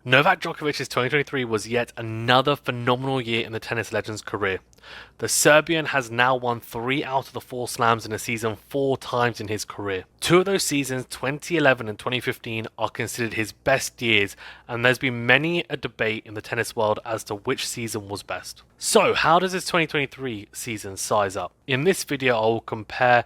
Novak Djokovic's 2023 was yet another phenomenal year in the tennis legend's career. The Serbian has now won 3 out of the 4 slams in a season 4 times in his career. 2 of those seasons, 2011 and 2015, are considered his best years, and there's been many a debate in the tennis world as to which season was best. So, how does his 2023 season size up? In this video, I will compare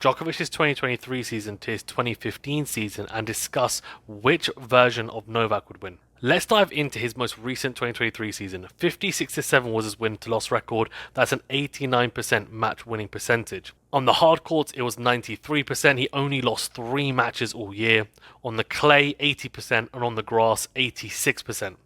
Djokovic's 2023 season to his 2015 season and discuss which version of Novak would win. Let's dive into his most recent 2023 season. 50-67 was his win-to-loss record. That's an 89% match winning percentage. On the hard courts, it was 93%. He only lost 3 matches all year. On the clay, 80%, and on the grass, 86%.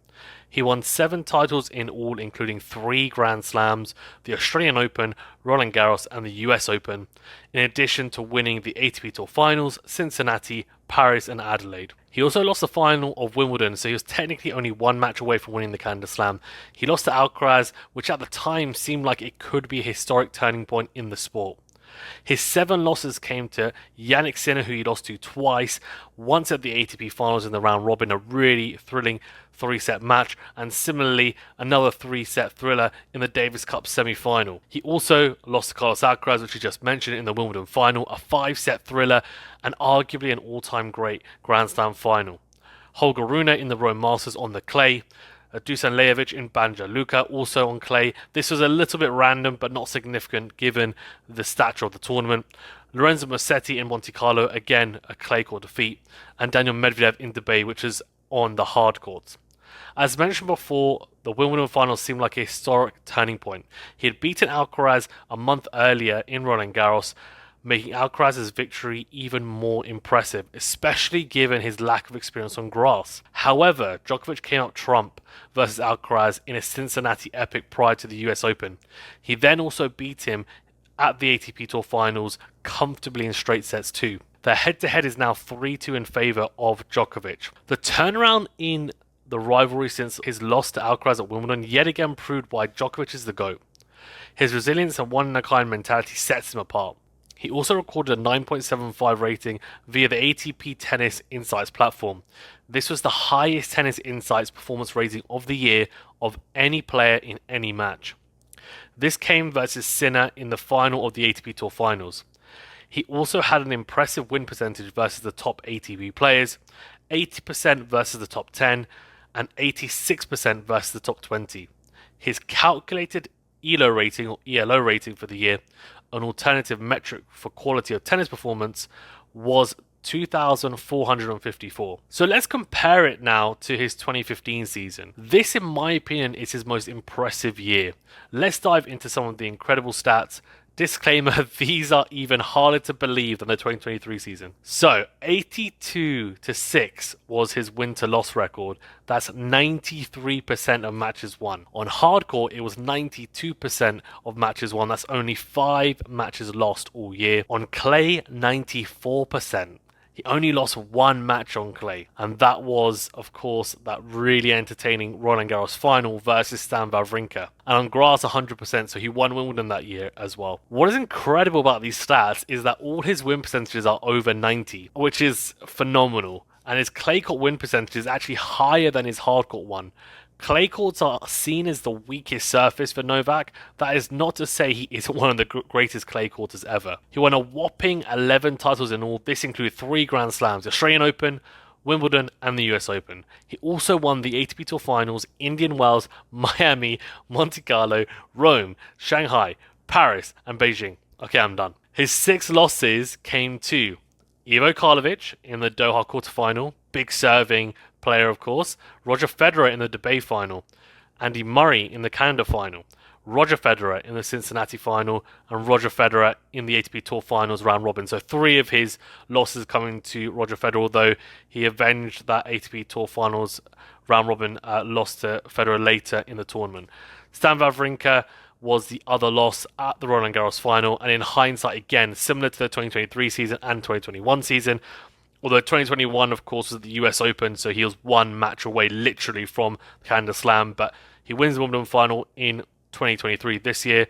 He won 7 titles in all, including 3 Grand Slams, the Australian Open, Roland Garros, and the US Open, in addition to winning the ATP Tour Finals, Cincinnati, Paris, and Adelaide. He also lost the final of Wimbledon, so he was technically only 1 match away from winning the Canada Slam. He lost to Alcaraz, which at the time seemed like it could be a historic turning point in the sport. His 7 losses came to Jannik Sinner, who he lost to twice, once at the ATP Finals in the round robin, a really thrilling 3-set match, and similarly another 3-set thriller in the Davis Cup semi-final. He also lost to Carlos Alcaraz, which we just mentioned, in the Wimbledon final, a 5-set thriller and arguably an all-time great Grand Slam final. Holger Rune in the Rome Masters on the clay, Dusan Lajovic in Banja Luka, also on clay. This was a little bit random, but not significant given the stature of the tournament. Lorenzo Musetti in Monte Carlo, again a clay court defeat. And Daniel Medvedev in Dubai, which is on the hard courts. As mentioned before, the Wimbledon final seemed like a historic turning point. He had beaten Alcaraz a month earlier in Roland Garros, making Alcaraz's victory even more impressive, especially given his lack of experience on grass. However, Djokovic came out trump versus Alcaraz in a Cincinnati epic prior to the US Open. He then also beat him at the ATP Tour Finals comfortably in straight sets too. Their head-to-head is now 3-2 in favour of Djokovic. The turnaround in the rivalry since his loss to Alcaraz at Wimbledon yet again proved why Djokovic is the GOAT. His resilience and one-in-a-kind mentality sets him apart. He also recorded a 9.75 rating via the ATP Tennis Insights platform. This was the highest Tennis Insights performance rating of the year of any player in any match. This came versus Sinner in the final of the ATP Tour Finals. He also had an impressive win percentage versus the top ATP players, 80% versus the top 10, and 86% versus the top 20. His calculated ELO rating or ELO rating for the year, an alternative metric for quality of tennis performance, was 2,454. So let's compare it now to his 2015 season. This, in my opinion, is his most impressive year. Let's dive into some of the incredible stats. Disclaimer, these are even harder to believe than the 2023 season. So, 82-6 was his win-to-loss record. That's 93% of matches won. On hardcourt, it was 92% of matches won. That's only 5 matches lost all year. On clay, 94%. He only lost 1 match on clay, and that was, of course, that really entertaining Roland Garros final versus Stan Wawrinka. And on grass, 100%, so he won Wimbledon that year as well. What is incredible about these stats is that all his win percentages are over 90, which is phenomenal. And his clay court win percentage is actually higher than his hard court one. Clay courts are seen as the weakest surface for Novak. That is not to say he isn't one of the greatest clay courters ever. He won a whopping 11 titles in all. This included 3 Grand Slams, the Australian Open, Wimbledon, and the US Open. He also won the ATP Tour Finals, Indian Wells, Miami, Monte Carlo, Rome, Shanghai, Paris, and Beijing. Okay, I'm done. His 6 losses came to Ivo Karlovic in the Doha quarterfinal, big serving player of course, Roger Federer in the Dubai final, Andy Murray in the Canada final, Roger Federer in the Cincinnati final, and Roger Federer in the ATP Tour Finals round robin. So 3 of his losses coming to Roger Federer, although he avenged that ATP Tour Finals round robin loss to Federer later in the tournament. Stan Wawrinka was the other loss at the Roland Garros final, and in hindsight, again, similar to the 2023 season and 2021 season, although 2021, of course, was the US Open, so he was 1 match away literally from the Canada Slam, but he wins the Wimbledon final in 2023 this year,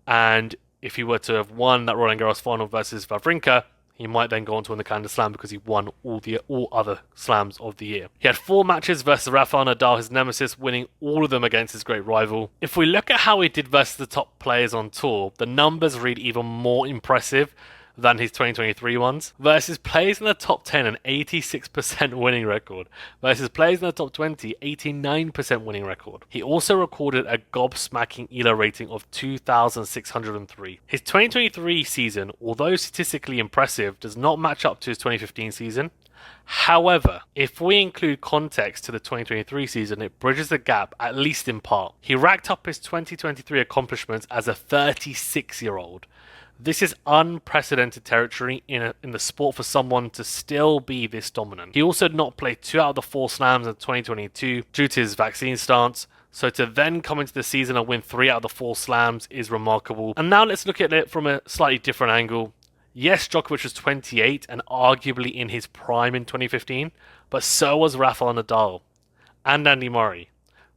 and if he were to have won that Roland Garros final versus Wawrinka, he might then go on to win the calendar slam because he won all other slams of the year. He had 4 matches versus Rafael Nadal, his nemesis, winning all of them against his great rival. If we look at how he did versus the top players on tour, the numbers read even more impressive than his 2023 ones. Versus players in the top 10, an 86% winning record. Versus players in the top 20, 89% winning record. He also recorded a gobsmacking ELO rating of 2,603. His 2023 season, although statistically impressive, does not match up to his 2015 season. However, if we include context to the 2023 season, it bridges the gap, at least in part. He racked up his 2023 accomplishments as a 36-year-old. This is unprecedented territory in the sport for someone to still be this dominant. He also did not play 2 out of the 4 slams in 2022 due to his vaccine stance, so to then come into the season and win 3 out of the 4 slams is remarkable. And now let's look at it from a slightly different angle. Yes, Djokovic was 28 and arguably in his prime in 2015, but so was Rafael Nadal and Andy Murray,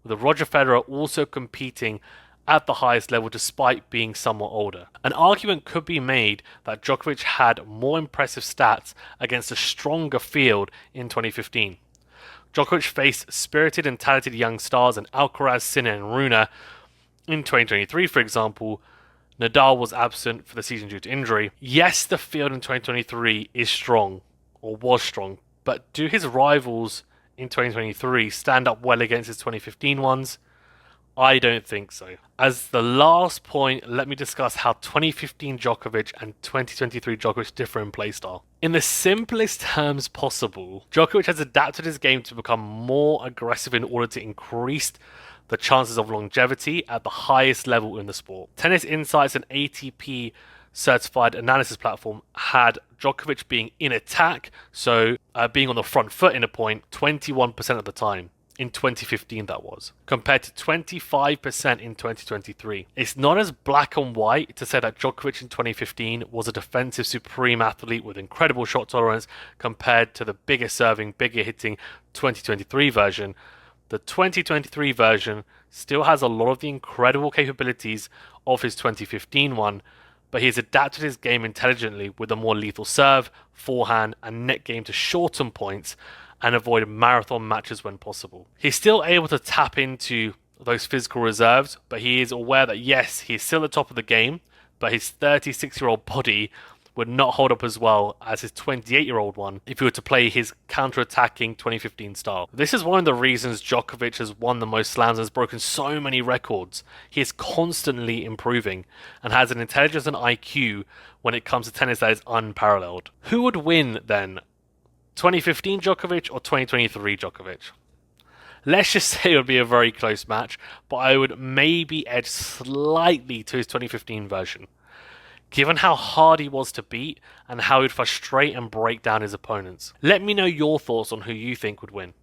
with Roger Federer also competing at the highest level despite being somewhat older. An argument could be made that Djokovic had more impressive stats against a stronger field in 2015. Djokovic faced spirited and talented young stars in Alcaraz, Sinner and Rune. In 2023, for example, Nadal was absent for the season due to injury. Yes, the field in 2023 is strong, or was strong, but do his rivals in 2023 stand up well against his 2015 ones? I don't think so. As the last point, let me discuss how 2015 Djokovic and 2023 Djokovic differ in playstyle. In the simplest terms possible, Djokovic has adapted his game to become more aggressive in order to increase the chances of longevity at the highest level in the sport. Tennis Insights, an ATP certified analysis platform, had Djokovic being in attack, so being on the front foot in a point, 21% of the time. In 2015 that was, compared to 25% in 2023. It's not as black and white to say that Djokovic in 2015 was a defensive supreme athlete with incredible shot tolerance compared to the bigger serving, bigger hitting 2023 version. The 2023 version still has a lot of the incredible capabilities of his 2015 one, but he has adapted his game intelligently with a more lethal serve, forehand and net game to shorten points and avoid marathon matches when possible. He's still able to tap into those physical reserves, but he is aware that yes, he's still at the top of the game, but his 36-year-old body would not hold up as well as his 28-year-old one if he were to play his counter-attacking 2015 style. This is one of the reasons Djokovic has won the most slams and has broken so many records. He is constantly improving and has an intelligence and IQ when it comes to tennis that is unparalleled. Who would win then? 2015 Djokovic or 2023 Djokovic? Let's just say it would be a very close match, but I would maybe edge slightly to his 2015 version, given how hard he was to beat and how he'd frustrate and break down his opponents. Let me know your thoughts on who you think would win.